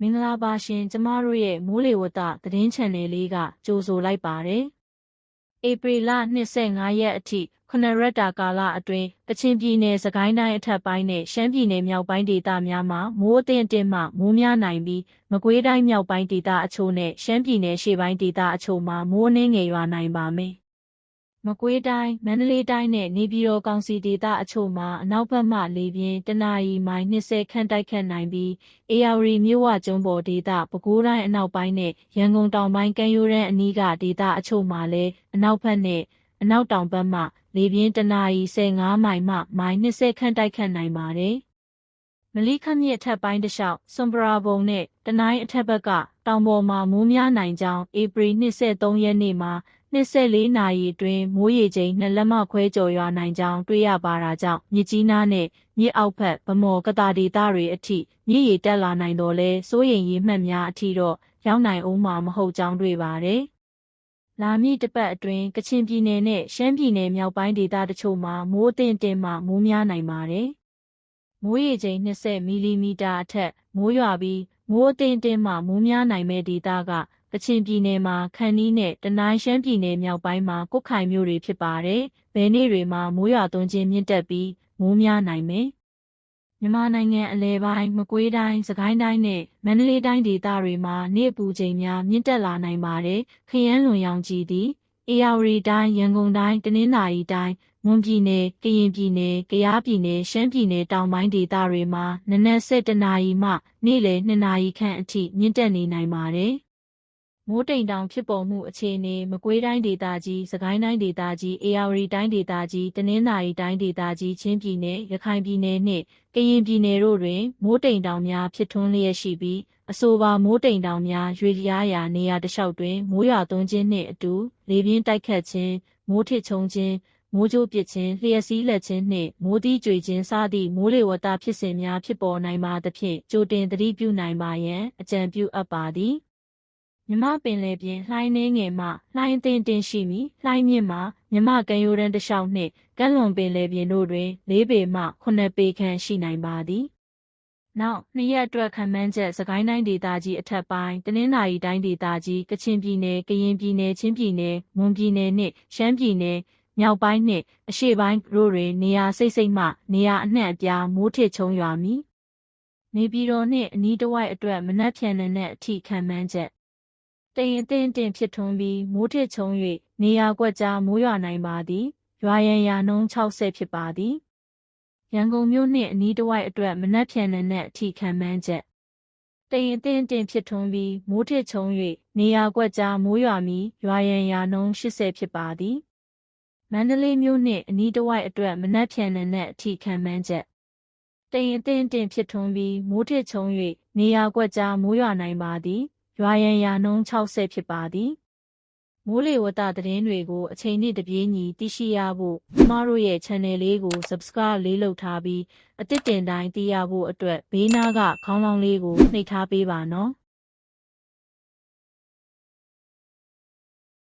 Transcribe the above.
င်္ဂလာပါရှင်ကျမတို့ရဲ့မိုးလေဝသသတင်း channel လေးကကြိုဆိုလိုက်ပါတယ်။ဧပြီလ25ရက်အထိ9ရက်တာကာလအတွင်းကချင်ပြည်နယ်စကိုင်းတိုင်းအထက်ပိုင်းနဲ့ရှမ်းပြည်နယ်မြောက်ပိုင်းဒေသများမှာမိုးအသင့်အင့်မှမိုးများနိုင်ပြီးမကွေးတိုင်းမြောက်ပိုင်းဒေသအချို့နဲ့ရှမ်းပြည်နယ်ရှေ့ပိုင်းဒေသအချို့မှာမိုးအနည်းငယ်ရွာနိုင်ပါမယ်။မကွေးတိုင်းမန္တလေးတိုင်းနဲ့နေပြည်တော်ကောင်စီဒေသအချို့မှာအနောက်ဘက်မှလေပြင်းတနအီမိုင်20ခန့်တိုက်ခတ်နိုင်ပြီးအေရဝတီမြစ်ဝကျွန်းပေါ်ဒေသပဲခူးတိုင်းအနောက်ပိုင်းနဲ့ရန်ကုန်တောင်ပိုင်းကမ်းရိုးတန်းအနီးကဒေသအချို့မှာလည်းအနောက်ဘက်နဲ့အနောက်တောင်ဘက်မှလေပြင်းတနအီ15မိုင်မှမိုင်20ခန့်တိုက်ခတ်နိုင်ပါတယ်။မလိခမြစ်ထပ်ပိုင်းတစ်လျှောက်စွန်ပရာဘုံနဲ့တနိုင်းအထက်ဘက်ကတောင်ပေါ်မှာမိုးများနိုင်ကြောင်းဧပြီ23ရက်နေ့မှာ24နာရီအတွင်းမိုးရေချိန်2လက်မခွဲကျော်ရွာနိုင်ကြောင်းတွေ့ရပါတာကြောင့်မြစ်ကြီးနားနဲ့မြစ်အောက်ဘက်ဗမော်ကတာဒေသတွေအထိမြစ်ရေတက်လာနိုင်တော့လဲစိုးရိမ်ရေမှတ်များအထိတော့ရောက်နိုင်အောင်မှာမဟုတ်ကြောင်းတွေ့ပါတယ်။လာမည့်တစ်ပတ်အတွင်းကချင်ပြည်နယ်နဲ့ရှမ်းပြည်နယ်မြောက်ပိုင်းဒေသတချို့မှာမိုးအသင့်အင့်မှမိုးများနိုင်ပါတယ်။မိုးရေချိန်20မီလီမီတာအထက်မိုးရွာပြီးမိုးအသင့်အင့်မှမိုးများနိုင်မဲ့ဒေသကကချင်ပြည်နယ်မှာခန္တီးနဲ့တနိုင်းရှမ်းပြည်နယ်မြောက်ပိုင်းမှာကွတ်ခိုင်မြို့တွေဖြစ်ပါတယ်။ဘယ်နေ့တွေမှာမိုးရွာသွန်းခြင်းမြင့်တက်ပြီးမိုးများနိုင်မယ်။မြန်မာနိုင်ငံအလယ်ပိုင်းမကွေးတိုင်းစကိုင်းတိုင်းနဲ့မန္တလေးတိုင်းဒေသတွေမှာနေ့အပူချိန်များမြင့်တက်လာနိုင်ပါတယ်။ခရမ်းလွန်ရောင်ကြီးသည်အေရဝတီတိုင်းရန်ကုန်တိုင်းတနင်္သာရီတိုင်းမွန်ပြည်နယ်ကရင်ပြည်နယ်ကယားပြည်နယ်ရှမ်းပြည်နယ်တောင်ပိုင်းဒေသတွေမှာနနက်7:00နာရီမှနေ့လယ်2နာရီခန့်အထိမြင့်တက်နေနိုင်ပါတယ်။မိုးတိမ်တောင်ဖြစ်ပေါ်မှုအခြေအနေမကွေးတိုင်းဒေသကြီးစကိုင်းတိုင်းဒေသကြီးအေရဝတီတိုင်းဒေသကြီးတနင်္သာရီတိုင်းဒေသကြီးချင်းပြည်နယ်ရခိုင်ပြည်နယ်နှင့်ကရင်ပြည်နယ်တို့တွင်မိုးတိမ်တောင်များဖြစ်ထွန်းလျက်ရှိပြီးအဆိုပါမိုးတိမ်တောင်များရွေလျားရာနေရာတစ်လျှောက်တွင်မိုးရွာသွန်းခြင်းနှင့်အတူလေပြင်းတိုက်ခတ်ခြင်းမိုးထစ်ချုံခြင်းမိုးကြိုးပစ်ခြင်းလျှက်စီးလက်ခြင်းနှင့်မိုးသီးကြွေခြင်းစသည့်မိုးလေဝသဖြစ်စဉ်များဖြစ်ပေါ်နိုင်ပါသဖြင့်ကြိုတင်သတိပြုနိုင်ပါရန်အကြံပြုအပ်ပါသည်မြမပင်လယ်ပြင်လှိုင်းနှင်းငယ်မှလှိုင်းအသင့်အင့်ရှိမည်လှိုင်းမြင့်မှာမြမကမ်းရိုးတန်းတစ်လျှောက်နှင့်ကမ်းလွန်ပင်လယ်ပြင်တို့တွင်4ပေမှ9ပေခန့်ရှိနိုင်ပါသည်နောက်2ရက်အတွက်ခန့်မှန်းချက်စကိုင်းတိုင်းဒေသကြီးအထက်ပိုင်းတနင်္သာရီတိုင်းဒေသကြီးကချင်ပြည်နယ်ကရင်ပြည်နယ်ချင်းပြည်နယ်မွန်ပြည်နယ်နှင့်ရှမ်းပြည်နယ်မြောက်ပိုင်းနှင့်အရှေ့ပိုင်းတို့တွင်နေရာစိတ်မှနေရာအနှံ့အပြားမိုးထစ်ချုံရွာမည်နေပြည်တော်နှင့်အနီးတစ်ဝိုက်အတွက်မနက်ဖြန်နဲ့အထိခန့်မှန်းချက်တိမ်အသင့်အင့်ဖြစ်ထွန်းပြီးမိုးထစ်ချုံ၍နေရာကွက်ကြားမိုးရွာနိုင်ပါသည်ရွာရန်ရာနှုန်း60ဖြစ်ပါသည်ရန်ကုန်မြို့နှင့်အနီးတစ်ဝိုက်အတွက်မနက်ဖြန်နဲ့အထိခန့်မှန်းချက်တိမ်အသင့်အင့်ဖြစ်ထွန်းပြီးမိုးထစ်ချုံ၍နေရာကွက်ကြားမိုးရွာမည်ရွာရန်ရာနှုန်း80ဖြစ်ပါသည်မန္တလေးမြို့နှင့်အနီးတစ်ဝိုက်အတွက်မနက်ဖြန်နဲ့အထိခန့်မှန်းချက်တိမ်အသင့်အင့်ဖြစ်ထွန်းပြီးမိုးထစ်ချုံ၍နေရာကွက်ကြားမိုးရွာနိုင်ပါသည်ရွာရန်ရာနှုန်း60ဖြစ်ပါသည်မိုးလေဝသသတင်းတွေကိုအချိန်နဲ့တပြေးညီသိရှိရဖို့ကျမတို့ရဲ့ channel လေးကို subscribe လေးလုပ်ထားပြီးအသစ်တင်တိုင်းသိရဖို့အတွက်ဘေးနားကခေါင်းလောင်းလေးကိုနှိပ်ထားပေးပါနော်